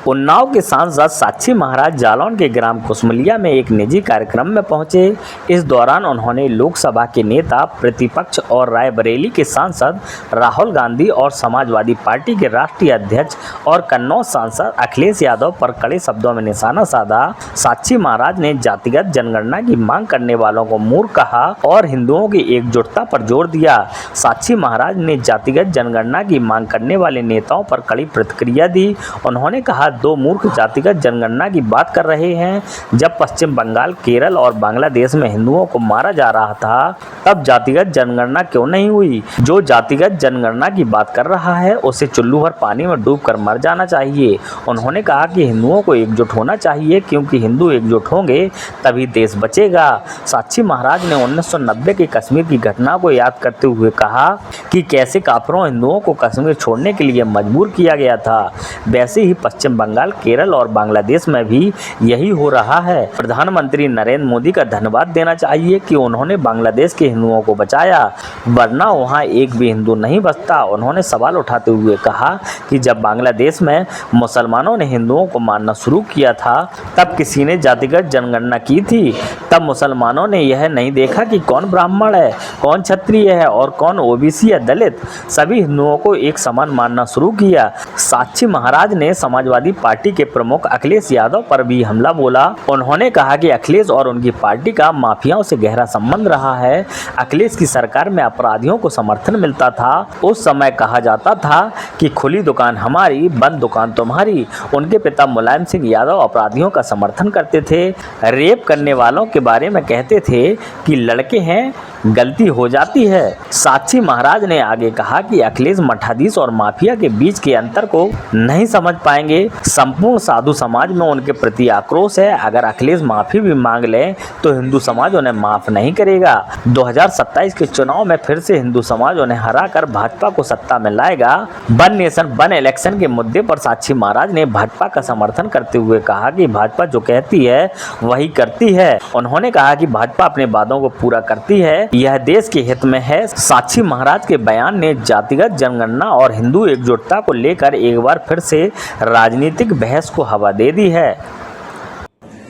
उन्नाव के सांसद साक्षी महाराज जालौन के ग्राम कुसमुलिया में एक निजी कार्यक्रम में पहुंचे। इस दौरान उन्होंने लोकसभा के नेता प्रतिपक्ष और रायबरेली के सांसद राहुल गांधी और समाजवादी पार्टी के राष्ट्रीय अध्यक्ष और कन्नौज सांसद अखिलेश यादव पर कड़े शब्दों में निशाना साधा। साक्षी महाराज ने जातिगत जनगणना की मांग करने वालों को मूर्ख कहा और हिंदुओं की एकजुटता पर जोर दिया। साक्षी महाराज ने जातिगत जनगणना की मांग करने वाले नेताओं पर कड़ी प्रतिक्रिया दी। उन्होंने कहा, दो मूर्ख जातिगत जनगणना की बात कर रहे हैं। जब पश्चिम बंगाल, केरल और बांग्लादेश में हिंदुओं को मारा जा रहा था तब जातिगत जनगणना क्यों नहीं हुई? जो जातिगत जनगणना की बात कर रहा है उसे चुल्लू भर पानी में डूबकर मर जाना चाहिए। उन्होंने कहा कि हिंदुओं को एकजुट होना चाहिए क्योंकि हिंदू एकजुट होंगे तभी देश बचेगा। साक्षी महाराज ने 1990 के कश्मीर की घटना को याद करते हुए कहा कि कैसे काफिरों हिंदुओं को कश्मीर छोड़ने के लिए मजबूर किया गया था, वैसे ही पश्चिम बंगाल, केरल और बांग्लादेश में भी यही हो रहा है। प्रधानमंत्री नरेंद्र मोदी का धन्यवाद देना चाहिए कि उन्होंने बांग्लादेश के हिंदुओं को बचाया, वरना वहां एक भी हिंदू नहीं बचता। उन्होंने सवाल उठाते हुए कहा कि जब बांग्लादेश में मुसलमानों ने हिंदुओं को मारना शुरू किया था तब किसी ने जातिगत जनगणना की थी? तब मुसलमानों ने यह नहीं देखा कि कौन ब्राह्मण है, कौन क्षत्रिय है और कौन ओबीसी या दलित। सभी हिंदुओं को एक समान मानना शुरू किया। साक्षी महाराज ने समाजवादी पार्टी के प्रमुख अखिलेश यादव पर भी हमला बोला। उन्होंने कहा कि अखिलेश और उनकी पार्टी का माफियाओं से गहरा संबंध रहा है। अखिलेश की सरकार में अपराधियों को समर्थन मिलता था। उस समय कहा जाता था कि खुली दुकान हमारी, बंद दुकान तुम्हारी। उनके पिता मुलायम सिंह यादव अपराधियों का समर्थन करते थे। रेप करने वालों के बारे में कहते थे कि लड़के हैं, गलती हो जाती है। साक्षी महाराज ने आगे कहा कि अखिलेश मठाधीश और माफिया के बीच के अंतर को नहीं समझ पाएंगे। संपूर्ण साधु समाज में उनके प्रति आक्रोश है। अगर अखिलेश माफी भी मांग ले तो हिंदू समाज उन्हें माफ नहीं करेगा। 2027 के चुनाव में फिर से हिंदू समाज उन्हें हराकर भाजपा को सत्ता में लाएगा। वन नेशन वन इलेक्शन के मुद्दे पर साक्षी महाराज ने भाजपा का समर्थन करते हुए कहा कि भाजपा जो कहती है वही करती है। उन्होंने कहा कि भाजपा अपने वादों को पूरा करती है, यह देश के हित में है। साक्षी महाराज के बयान ने जातिगत जनगणना और हिंदू एकजुटता को लेकर एक बार फिर से राजनीतिक बहस को हवा दे दी है।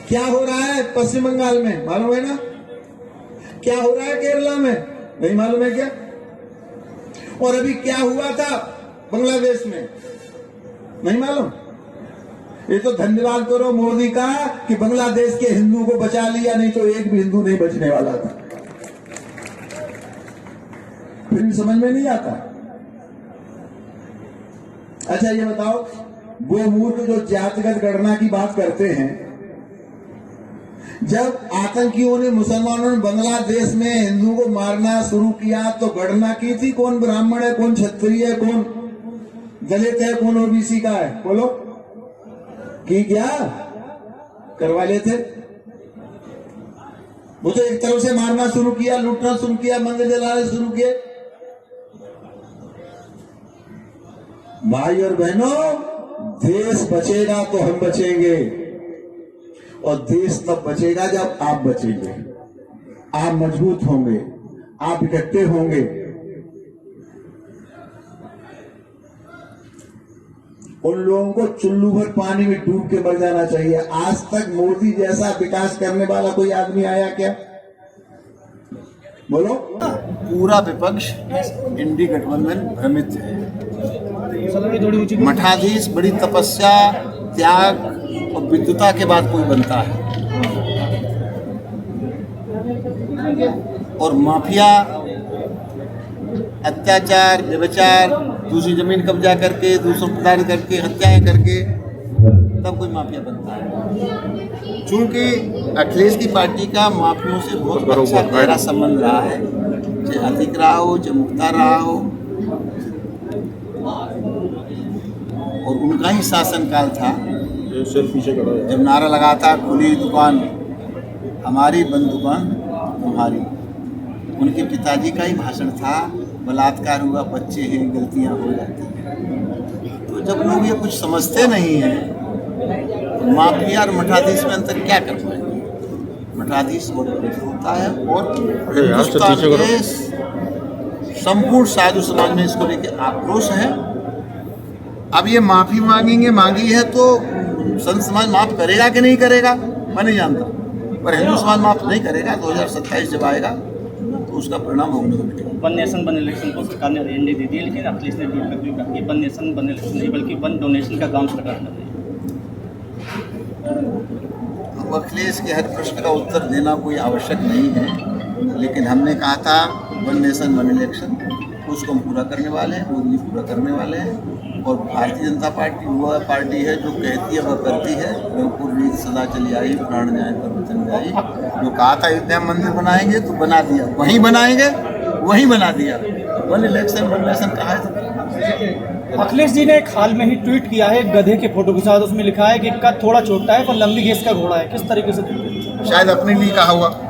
क्या हो रहा है पश्चिम बंगाल में मालूम है ना? क्या हो रहा है केरला में नहीं मालूम है क्या? और अभी क्या हुआ था बांग्लादेश में नहीं मालूम? ये तो धन्यवाद करो मोदी का कि बांग्लादेश के हिंदू को बचा लिया, नहीं तो एक भी हिंदू नहीं बचने वाला था। फिर भी समझ में नहीं आता। अच्छा ये बताओ, वो मूर्ख जो जातिगत गणना की बात करते हैं, जब आतंकियों ने, मुसलमानों ने बांग्लादेश में हिंदू को मारना शुरू किया तो गणना की थी कौन ब्राह्मण है, कौन क्षत्रिय है, कौन दलित है, कौन ओबीसी का है? बोलो की क्या करवा लेते? वो तो एक तरफ से मारना शुरू किया, लूटना शुरू किया, मंदिर जलाने शुरू किए। भाई और बहनों, देश बचेगा तो हम बचेंगे, और देश तब बचेगा जब आप बचेंगे, आप मजबूत होंगे, आप इकट्ठे होंगे। उन लोगों को चुल्लू भर पानी में डूब के मर जाना चाहिए। आज तक मोदी जैसा विकास करने वाला कोई आदमी आया क्या? बोलो। पूरा विपक्ष इंडी गठबंधन भ्रमित है। मठाधीश बड़ी तपस्या, त्याग और विद्वता के बाद कोई बनता है, और माफिया, अत्याचार, व्यभिचार, दूसरी जमीन कब्जा करके, दूसरों को प्रताड़ित करके, हत्याएं करके तब कोई माफिया बनता है। चूंकि अखिलेश की पार्टी का माफियों से बहुत अच्छा गहरा संबंध रहा है, चाहे अतिक रहा हो, चाहे मुख्तार रहा हो, और उनका ही शासनकाल था जब नारा लगा था खुली दुकान हमारी, बंद दुकान तुम्हारी। उनके पिताजी का ही भाषण था, बलात्कार हुआ, बच्चे हैं, गलतियां हो जाती हैं। तो जब लोग ये कुछ समझते नहीं हैं, तो माफिया और मठाधीश में अंतर क्या कर पाएंगे? मठाधीश बहुत पवित्र होता है, और हिंदुस्तान के संपूर्ण साधु समाज में इसको लेकर आक्रोश है। अब ये माफी मांगी है तो संत समाज माफ करेगा कि नहीं करेगा मैं नहीं जानता, पर हिंदू समाज माफ नहीं करेगा। 2027 जब आएगा तो उसका परिणाम भोगने को मिलेगा। वन नेशन वन इलेक्शन को सरकार ने एजेंडे दे दिए, लेकिन अखिलेश ने ट्वीट करके कहा कि वन नेशन वन इलेक्शन नहीं बल्कि वन डोनेशन का काम सरकार कर रही है। तो अखिलेश के हर प्रश्न का उत्तर देना कोई आवश्यक नहीं है, लेकिन हमने कहा था वन नेशन वन इलेक्शन, उसको हम पूरा करने वाले हैं, वो भी पूरा करने वाले हैं। और भारतीय जनता पार्टी वह पार्टी है जो कहती है वह करती है। रघुपुर रीत सदा चली आई, प्राण न्याय पर वचन जाई। जो कहा था अयोध्या मंदिर बनाएंगे तो बना दिया, वहीं बनाएंगे वहीं बना दिया। वन इलेक्शन वन नेशन कहा है। अखिलेश जी ने एक हाल में ही ट्वीट किया है गधे के फोटो के साथ, उसमें लिखा है कि कद थोड़ा छोटा है पर लंबी घेस का घोड़ा है। किस तरीके से देखते हैं? शायद अपने लिए कहा हुआ।